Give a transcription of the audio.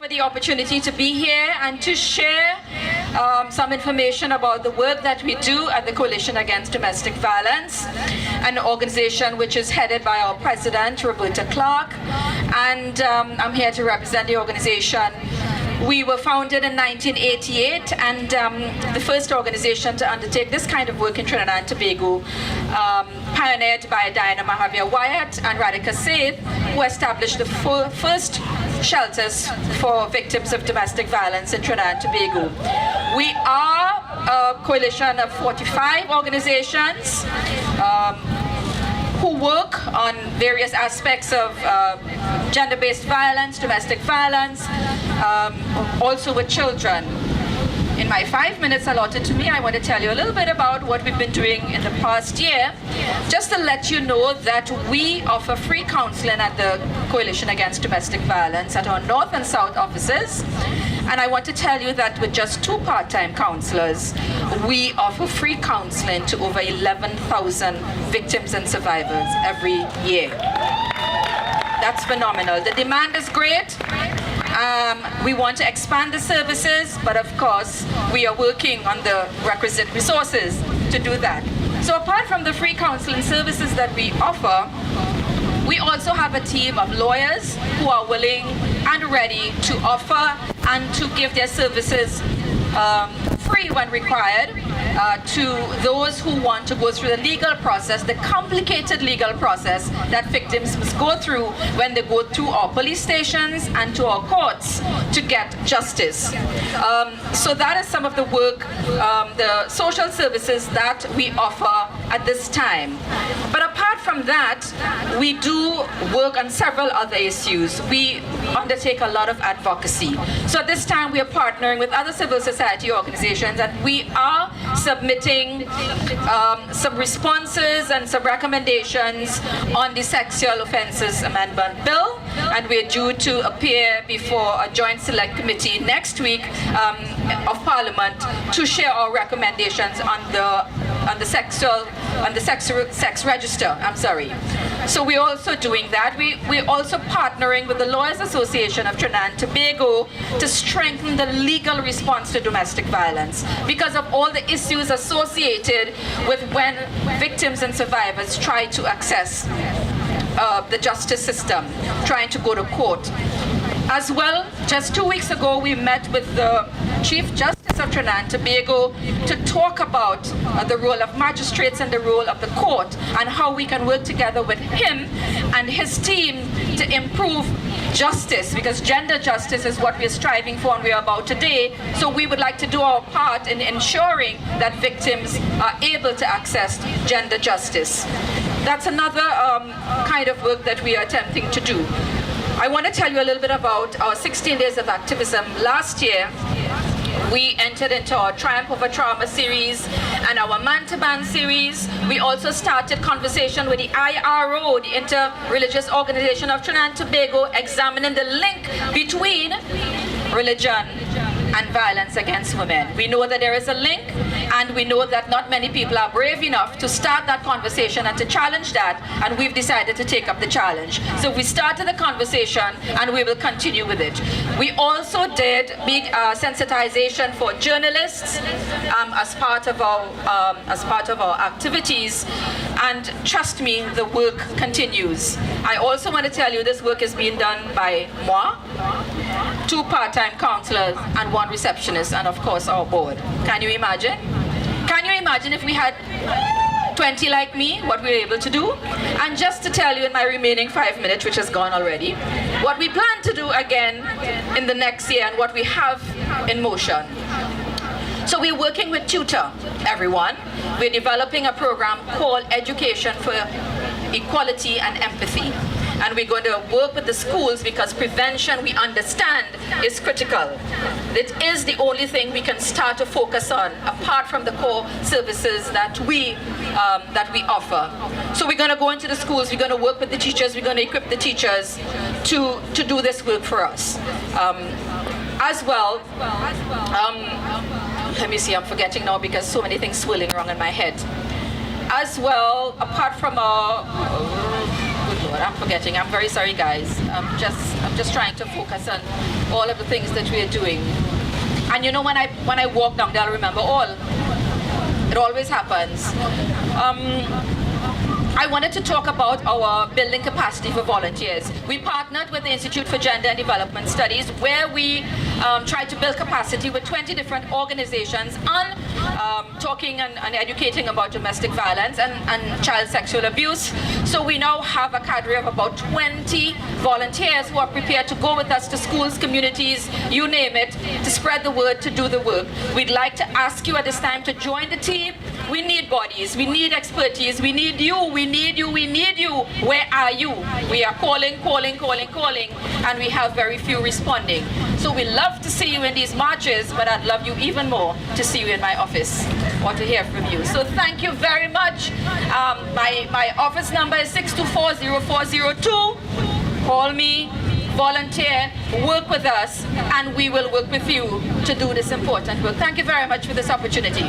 For the opportunity to be here and to share some information about the work that we do at the Coalition Against Domestic Violence, an organization which is headed by our president, Roberta Clark, and I'm here to represent the organization. We were founded in 1988, and the first organization to undertake this kind of work in Trinidad and Tobago, pioneered by Diana Mahavir Wyatt and Radhika Seth, who established the first shelters for victims of domestic violence in Trinidad and Tobago. We are a coalition of 45 organizations who work on various aspects of gender-based violence, domestic violence, also with children. In my 5 minutes allotted to me, I want to tell you a little bit about what we've been doing in the past year, just to let you know that we offer free counseling at the Coalition Against Domestic Violence at our North and South offices. And I want to tell you that with just 2 part-time counselors, we offer free counseling to over 11,000 victims and survivors every year. That's phenomenal. The demand is great. We want to expand the services, but of course, we are working on the requisite resources to do that. So apart from the free counseling services that we offer, we also have a team of lawyers who are willing and ready to offer and to give their services free when required to those who want to go through the legal process, the complicated legal process that victims must go through when they go to our police stations and to our courts to get justice. So that is some of the work, the social services that we offer at this time. But apart from that, we do work on several other issues. We undertake a lot of advocacy. So at this time, we are partnering with other civil society organizations, and we are submitting some responses and some recommendations on the Sexual Offences Amendment Bill, and we're due to appear before a joint select committee next week of Parliament to share our recommendations on the sex register. I'm sorry. So we're also doing that. We're also partnering with the Lawyers Association of Trinidad and Tobago to strengthen the legal response to domestic violence because of all the issues associated with when victims and survivors try to access the justice system, trying to go to court. As well, just 2 weeks ago, we met with the Chief Justice of Trinidad and Tobago to talk about the role of magistrates and the role of the court and how we can work together with him and his team to improve justice, because gender justice is what we're striving for and we're about today. So we would like to do our part in ensuring that victims are able to access gender justice. That's another kind of work that we are attempting to do. I want to tell you a little bit about our 16 days of activism. Last year, we entered into our Triumph Over Trauma series and our Man to Man series. We also started conversation with the IRO, the Inter-Religious Organization of Trinidad and Tobago, examining the link between religion and violence against women. We know that there is a link, and we know that not many people are brave enough to start that conversation and to challenge that, and we've decided to take up the challenge. So we started the conversation, and we will continue with it. We also did big sensitization for journalists as part of our activities, and trust me, the work continues. I also want to tell you this work is being done by moi, 2 part-time counselors and 1 receptionist, and of course our board. Can you imagine? Can you imagine if we had 20 like me, what we were able to do? And just to tell you in my remaining 5 minutes, which has gone already, what we plan to do again in the next year and what we have in motion. So we're working with Tutor, everyone. We're developing a program called Education for Equality and Empathy. And we're going to work with the schools because prevention, we understand, is critical. It is the only thing we can start to focus on, apart from the core services that we offer. So we're going to go into the schools, we're going to work with the teachers, we're going to equip the teachers to do this work for us. As well, let me see, I'm forgetting now because so many things swirling around in my head. As well, apart from our, good Lord, I'm forgetting. I'm very sorry, guys. I'm just trying to focus on all of the things that we are doing. And you know, when I walk down there, I'll remember all. It always happens. I wanted to talk about our building capacity for volunteers. We partnered with the Institute for Gender and Development Studies, where we tried to build capacity with 20 different organizations on talking and educating about domestic violence and child sexual abuse. So we now have a cadre of about 20 volunteers who are prepared to go with us to schools, communities, you name it, to spread the word, to do the work. We'd like to ask you at this time to join the team. We need bodies, we need expertise, we need you, we need you, we need you. Where are you? We are calling, and we have very few responding. So we love to see you in these marches, but I'd love you even more to see you in my office or to hear from you. So thank you very much. My office number is 624-0402. Call me, volunteer, work with us, and we will work with you to do this important work. Thank you very much for this opportunity.